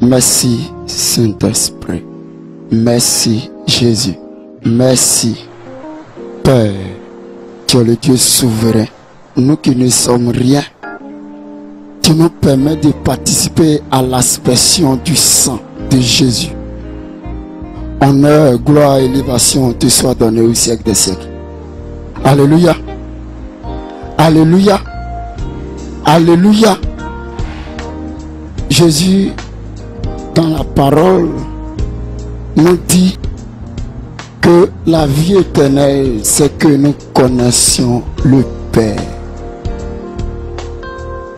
Merci Saint-Esprit. Merci Jésus. Merci Père. Tu es le Dieu souverain. Nous qui ne sommes rien, tu nous permets de participer à l'aspersion du sang de Jésus. Honneur, gloire et élévation te soient donnés au siècle des siècles. Alléluia. Alléluia. Alléluia. Jésus, dans la parole, nous dit que la vie éternelle, c'est que nous connaissions le Père.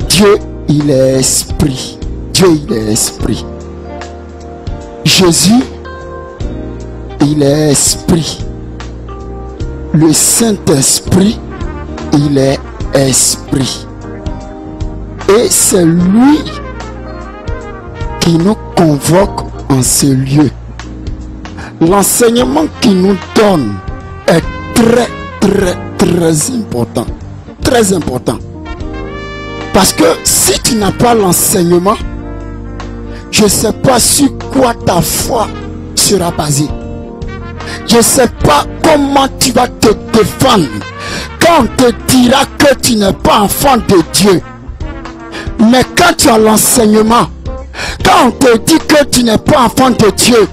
Dieu, il est esprit. Dieu, il est esprit. Jésus, il est esprit. Le Saint-Esprit, il est esprit. Et c'est lui qui nous convoque en ce lieu. L'enseignement qu'il nous donne est très important. Très important. Parce que si tu n'as pas l'enseignement, je ne sais pas sur quoi ta foi sera basée. Je ne sais pas comment tu vas te défendre quand on te dira que tu n'es pas enfant de Dieu. Mais quand tu as l'enseignement, quand on te dit que tu n'es pas enfant de Dieu,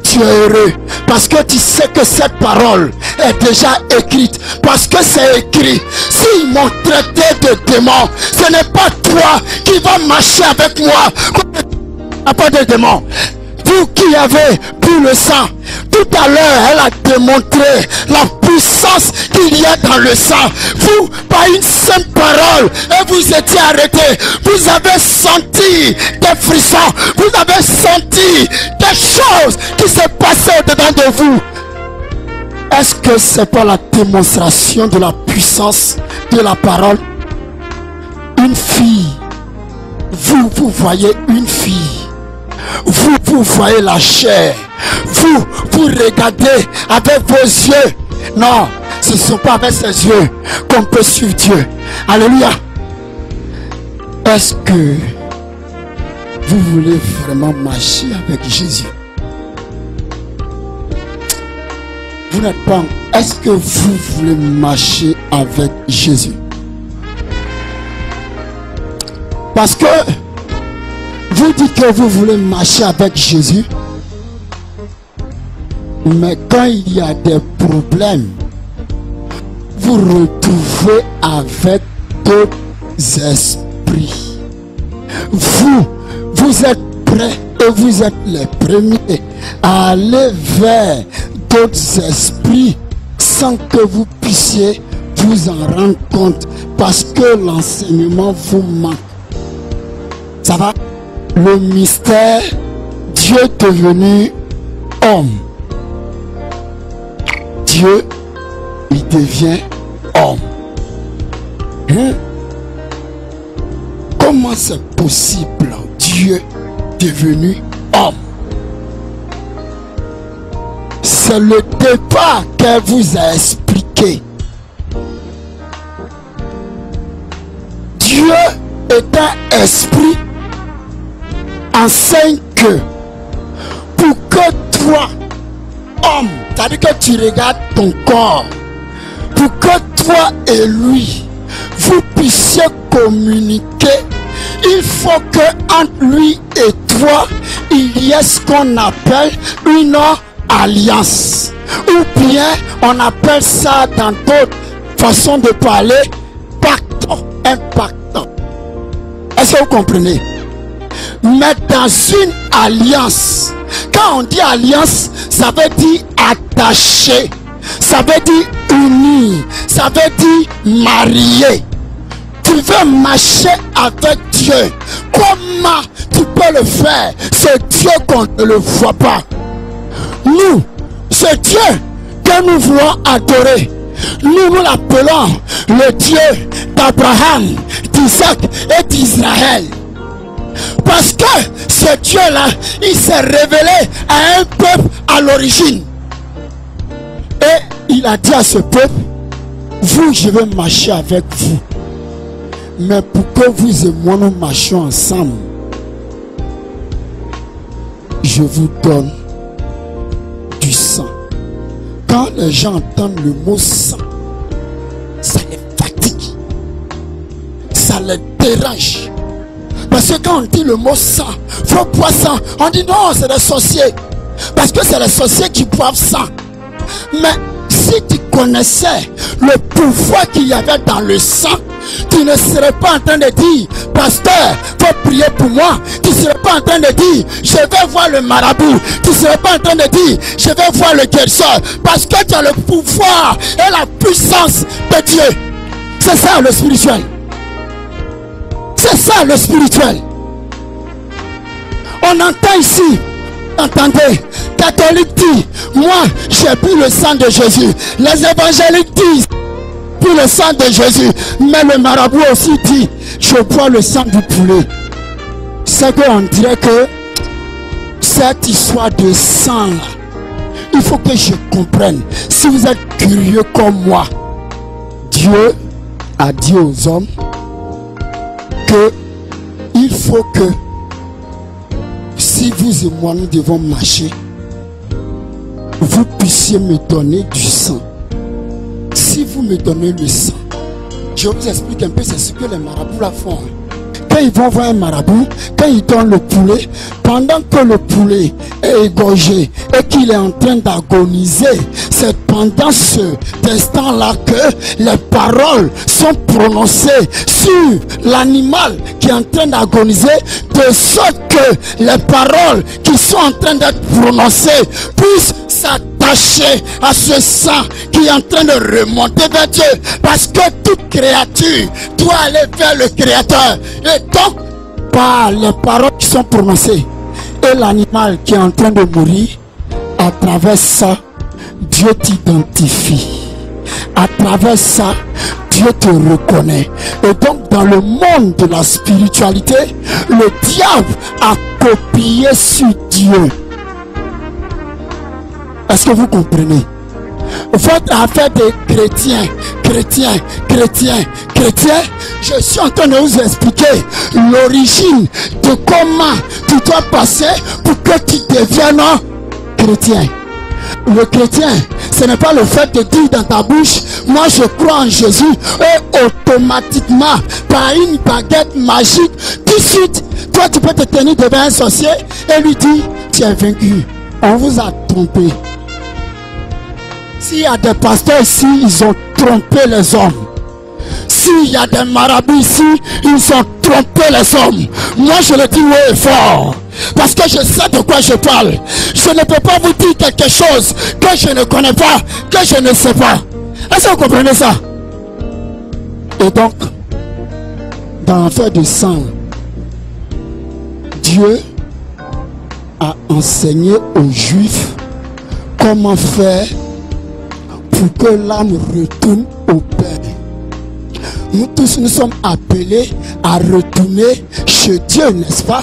tu es heureux. Parce que tu sais que cette parole est déjà écrite. Parce que c'est écrit. S'ils m'ont traité de démon, ce n'est pas toi qui vas marcher avec moi. Pas de démon. Vous qui avez bu le sang, tout à l'heure, elle a démontré la puissance qu'il y a dans le sang. Vous, par une simple parole, et vous étiez arrêtés. Vous avez senti des frissons. Vous avez senti des choses qui se passaient au-dedans de vous. Est-ce que c'est pas la démonstration de la puissance de la parole? Une fille. Vous voyez une fille. Vous voyez la chair. Vous regardez avec vos yeux. Non, ce ne sont pas avec ses yeux qu'on peut suivre Dieu. Alléluia. Est-ce que vous voulez vraiment marcher avec Jésus? Vous n'êtes pas... Est-ce que vous voulez marcher avec Jésus? Parce que vous dites que vous voulez marcher avec Jésus, mais quand il y a des problèmes, vous retrouvez avec d'autres esprits. Vous êtes prêts et vous êtes les premiers à aller vers d'autres esprits sans que vous puissiez vous en rendre compte parce que l'enseignement vous manque. Ça va? Le mystère, Dieu devenu homme. Dieu, il devient homme. Comment c'est possible, Dieu devenu homme? C'est le départ qu'elle vous a expliqué. Dieu est un esprit, enseigne que pour que toi, homme, c'est-à-dire que tu regardes ton corps, pour que toi et lui, vous puissiez communiquer, il faut que entre lui et toi, il y ait ce qu'on appelle une alliance. Ou bien, on appelle ça dans d'autres façons de parler, pacte, un pacte. Est-ce que vous comprenez? Mais dans une alliance, quand on dit alliance, ça veut dire attaché, ça veut dire uni, ça veut dire marié. Tu veux marcher avec Dieu, comment tu peux le faire? C'est Dieu qu'on ne le voit pas. Nous, c'est Dieu que nous voulons adorer. Nous l'appelons le Dieu d'Abraham, d'Isaac et d'Israël. Parce que ce Dieu-là, il s'est révélé à un peuple à l'origine. Et il a dit à ce peuple, vous, je vais marcher avec vous. Mais pour que vous et moi nous marchions ensemble, je vous donne du sang. Quand les gens entendent le mot sang, ça les fatigue, ça les dérange. Parce que quand on dit le mot sang, faut boire sang, on dit non, c'est des sorciers. Parce que c'est les sorciers qui boivent sang. Mais si tu connaissais le pouvoir qu'il y avait dans le sang, tu ne serais pas en train de dire, pasteur, faut prier pour moi. Tu ne serais pas en train de dire, je vais voir le marabout. Tu ne serais pas en train de dire, je vais voir le guérisseur. Parce que tu as le pouvoir et la puissance de Dieu. C'est ça le spirituel. C'est ça le spirituel. On entend ici, entendez, catholique dit, moi j'ai bu le sang de Jésus. Les évangéliques disent, bu le sang de Jésus. Mais le marabout aussi dit, je bois le sang du poulet. C'est qu'on dirait que cette histoire de sang là, il faut que je comprenne. Si vous êtes curieux comme moi, Dieu a dit aux hommes que il faut que si vous et moi nous devons marcher, vous puissiez me donner du sang. Si vous me donnez le sang, je vous explique un peu, c'est ce que les marabouts la font. Quand ils vont voir un marabout, quand ils donnent le poulet, pendant que le poulet est égorgé et qu'il est en train d'agoniser, c'est pendant cet instant-là que les paroles sont prononcées sur l'animal qui est en train d'agoniser, de sorte que les paroles qui sont en train d'être prononcées puissent s'attacher à ce sang qui est en train de remonter vers Dieu. Parce que toute créature doit aller vers le Créateur. Et donc, par les paroles qui sont prononcées et l'animal qui est en train de mourir, à travers ça, Dieu t'identifie. À travers ça, Dieu te reconnaît. Et donc, dans le monde de la spiritualité, le diable a copié sur Dieu. Est-ce que vous comprenez? Votre affaire de chrétien, je suis en train de vous expliquer l'origine de comment tu dois passer pour que tu deviennes chrétien. Le chrétien, ce n'est pas le fait de dire dans ta bouche, moi je crois en Jésus, et automatiquement, par une baguette magique, tout de suite, toi tu peux te tenir devant un sorcier et lui dire, tu es vaincu. On vous a trompé. S'il y a des pasteurs ici, ils ont trompé les hommes. S'il y a des marabouts ici, ils ont trompé les hommes. Moi je le dis haut et fort. Parce que je sais de quoi je parle. Je ne peux pas vous dire quelque chose que je ne connais pas, que je ne sais pas. Est-ce que vous comprenez ça? Et donc, dans l'affaire de sang, Dieu a enseigné aux Juifs comment faire pour que l'âme retourne au Père. Nous tous, nous sommes appelés à retourner chez Dieu, n'est-ce pas?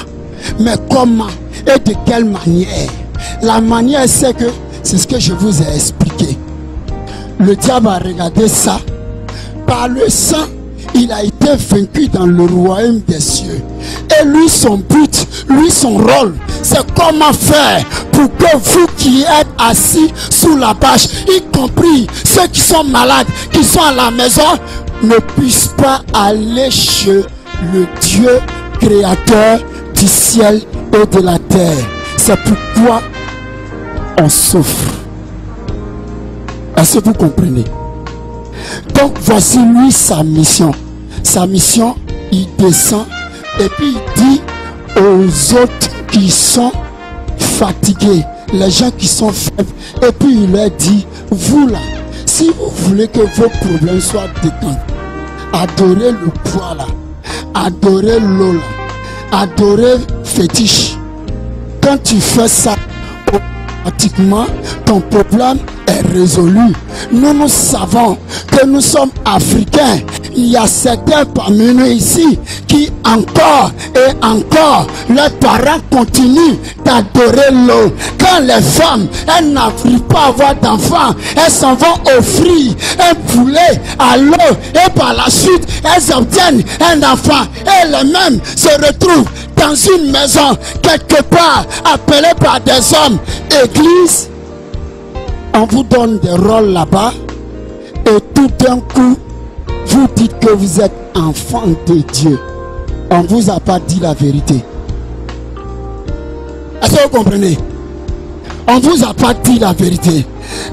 Mais comment et de quelle manière? La manière, c'est que, c'est ce que je vous ai expliqué. Le diable a regardé ça. Par le sang, il a été vaincu dans le royaume des cieux. Et lui, son but, lui, son rôle, c'est comment faire pour que vous qui êtes assis sous la bâche, y compris ceux qui sont malades, qui sont à la maison, ne puissent pas aller chez le Dieu créateur du ciel et de la terre. C'est pourquoi on souffre. Est-ce que vous comprenez? Donc voici lui sa mission. Sa mission, il descend et puis il dit aux autres qui sont fatigués, les gens qui sont faibles, et puis il leur dit, vous là, si vous voulez que vos problèmes soient détendus, adorez le poids là, adorez l'eau là, adorez fétiche. Quand tu fais ça, automatiquement ton problème est résolu. Nous savons que nous sommes africains. Il y a certains parmi nous ici qui encore et encore, leurs parents continuent d'adorer l'eau. Quand les femmes, elles n'arrivent pas à avoir d'enfants, elles s'en vont offrir un poulet à l'eau et par la suite, elles obtiennent un enfant et les mêmes se retrouvent dans dans une maison, quelque part, appelée par des hommes, église, on vous donne des rôles là-bas, et tout d'un coup, vous dites que vous êtes enfant de Dieu. On ne vous a pas dit la vérité. Est-ce que vous comprenez? On ne vous a pas dit la vérité.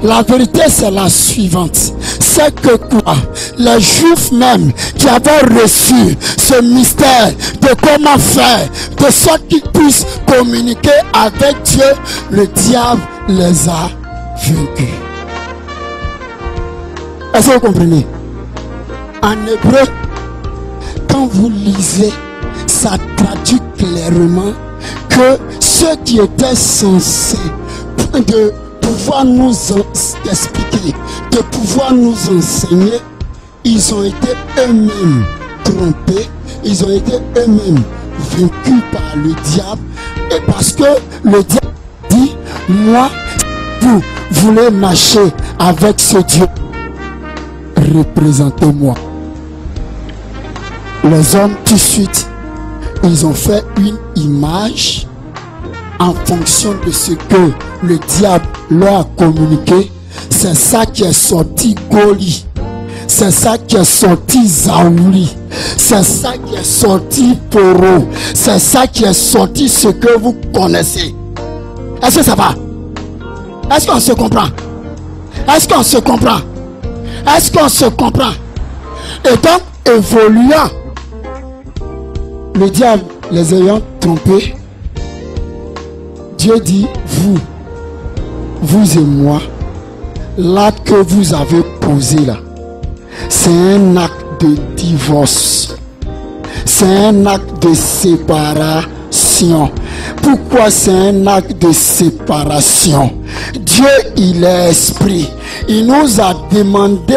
La vérité, c'est la suivante. C'est que quoi? Les Juifs même qui avaient reçu ce mystère de comment faire, de sorte qu'ils puissent communiquer avec Dieu, le diable les a vaincus. Est-ce que vous comprenez? En hébreu, quand vous lisez, ça traduit clairement que ceux qui étaient censés de pouvoir nous expliquer, de pouvoir nous enseigner, ils ont été eux-mêmes trompés, ils ont été eux-mêmes vaincus par le diable. Et parce que le diable dit, moi, vous voulez marcher avec ce Dieu, représentez-moi. Les hommes tout de suite, ils ont fait une image en fonction de ce que le diable leur a communiqué. C'est ça qui est sorti Goli, c'est ça qui est sorti Zaouli, c'est ça qui est sorti Poro, c'est ça qui est sorti ce que vous connaissez. Est-ce que ça va? Est-ce qu'on se comprend? Est-ce qu'on se comprend? Est-ce qu'on se comprend? Et donc, évoluant, le diable les ayant trompés, Dieu dit, vous et moi, l'acte que vous avez posé là, c'est un acte de divorce. C'est un acte de séparation. Pourquoi c'est un acte de séparation? Dieu, il est esprit. Il nous a demandé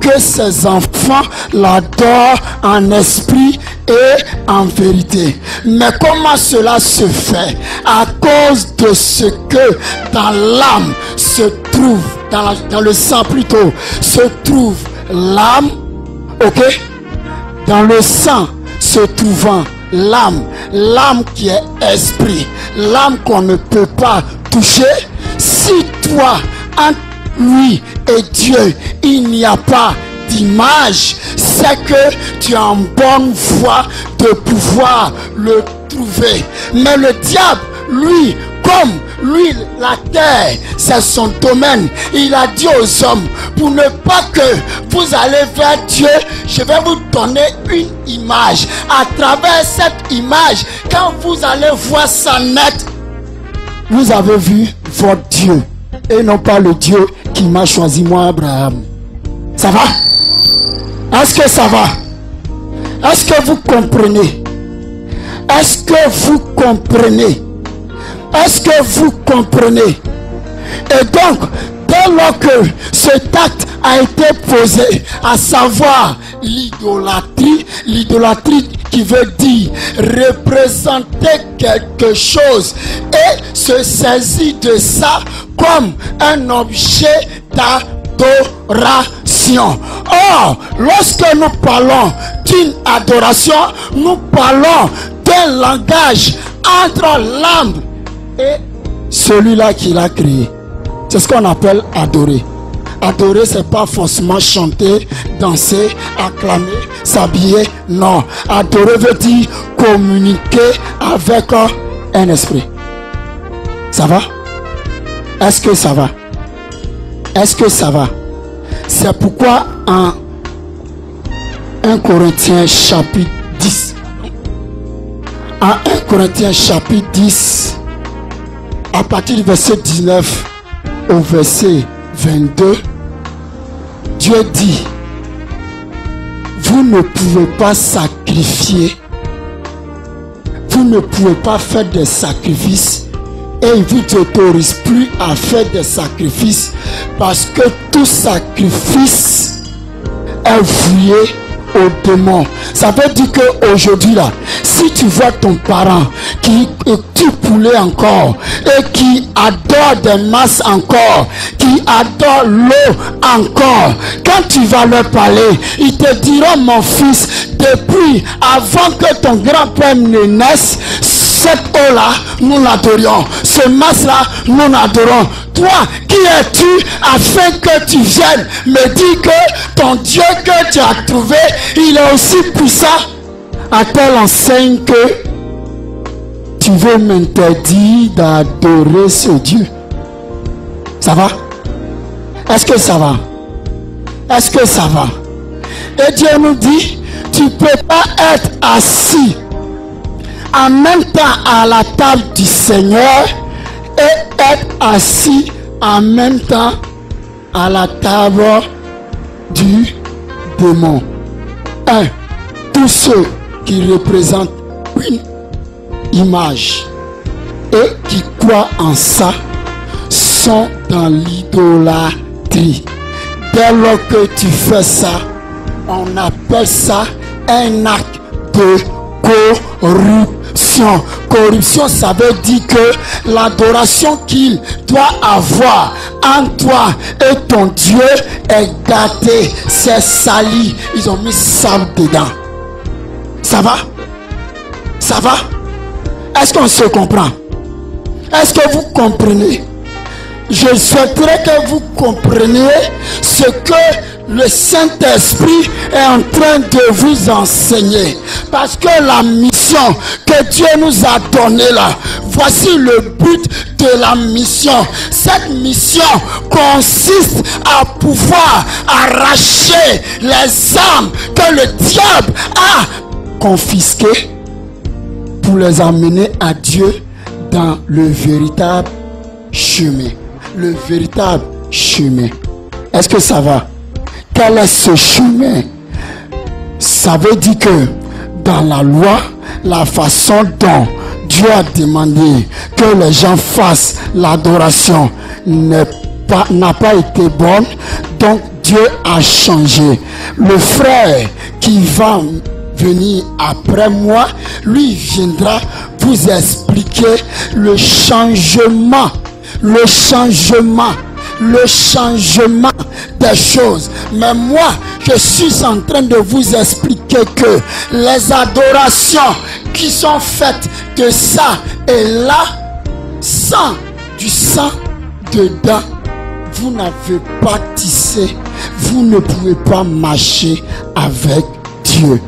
que ses enfants l'adorent en esprit et en vérité. Mais comment cela se fait? À cause de ce que dans l'âme se trouve, dans le sang plutôt, se trouve l'âme, ok? Dans le sang se trouvant l'âme, l'âme qui est esprit, l'âme qu'on ne peut pas toucher. Si toi, entre lui et Dieu, il n'y a pas d'image, c'est que tu es en bonne voie de pouvoir le trouver. Mais le diable, lui, comme lui, la terre, c'est son domaine, il a dit aux hommes, pour ne pas que vous allez vers Dieu, je vais vous donner une image. À travers cette image, quand vous allez voir ça net, vous avez vu votre Dieu et non pas le Dieu qui m'a choisi, moi, Abraham. Ça va? Est-ce que ça va? Est-ce que vous comprenez? Est-ce que vous comprenez? Est-ce que vous comprenez? Et donc, dès lors que cet acte a été posé, à savoir l'idolâtrie, l'idolâtrie qui veut dire représenter quelque chose et se saisir de ça comme un objet d'adoration. Or, lorsque nous parlons d'une adoration, nous parlons d'un langage entre l'âme et celui-là qui l'a créé. C'est ce qu'on appelle adorer. Adorer, c'est pas forcément chanter, danser, acclamer, s'habiller. Non. Adorer veut dire communiquer avec un esprit. Ça va? Est-ce que ça va? Est-ce que ça va? C'est pourquoi en 1 Corinthiens chapitre 10, en 1 Corinthiens chapitre 10, à partir du verset 19 au verset 22, Dieu dit, vous ne pouvez pas sacrifier, vous ne pouvez pas faire des sacrifices, et il ne vous autorise plus à faire des sacrifices, parce que tout sacrifice est voué au démon. Ça veut dire qu'aujourd'hui là, si tu vois ton parent qui tue poulet encore et qui adore des masses encore, qui adore l'eau encore, quand tu vas leur parler, ils te diront, mon fils, depuis avant que ton grand-père ne naisse, cette eau-là, nous l'adorions. Ce masque-là, nous l'adorons. Toi, qui es-tu afin que tu viennes me dire que ton Dieu que tu as trouvé, il est aussi puissant à telle enseigne que tu veux m'interdire d'adorer ce Dieu? Ça va? Est-ce que ça va? Est-ce que ça va? Et Dieu nous dit, tu ne peux pas être assis en même temps à la table du Seigneur et être assis en même temps à la table du démon. Tous ceux qui représentent une image et qui croient en ça sont dans l'idolâtrie. Dès lors que tu fais ça, on appelle ça un acte de corruption. Corruption, ça veut dire que l'adoration qu'il doit avoir en toi et ton Dieu est gâtée, c'est sali. Ils ont mis sable dedans. Ça va? Ça va? Est-ce qu'on se comprend? Est-ce que vous comprenez? Je souhaiterais que vous compreniez ce que le Saint-Esprit est en train de vous enseigner. Parce que la mission que Dieu nous a donnée là, voici le but de la mission. Cette mission consiste à pouvoir arracher les âmes que le diable a confisquées pour les amener à Dieu dans le véritable chemin. Le véritable chemin. Est-ce que ça va? Quel est ce chemin? Ça veut dire que dans la loi, la façon dont Dieu a demandé que les gens fassent l'adoration n'a pas été bonne. Donc Dieu a changé. Le frère qui va venir après moi, lui viendra vous expliquer le changement des choses. Mais moi, je suis en train de vous expliquer que les adorations qui sont faites de ça et là, sans du sang dedans, vous n'avez pas tissé, vous ne pouvez pas marcher avec Dieu.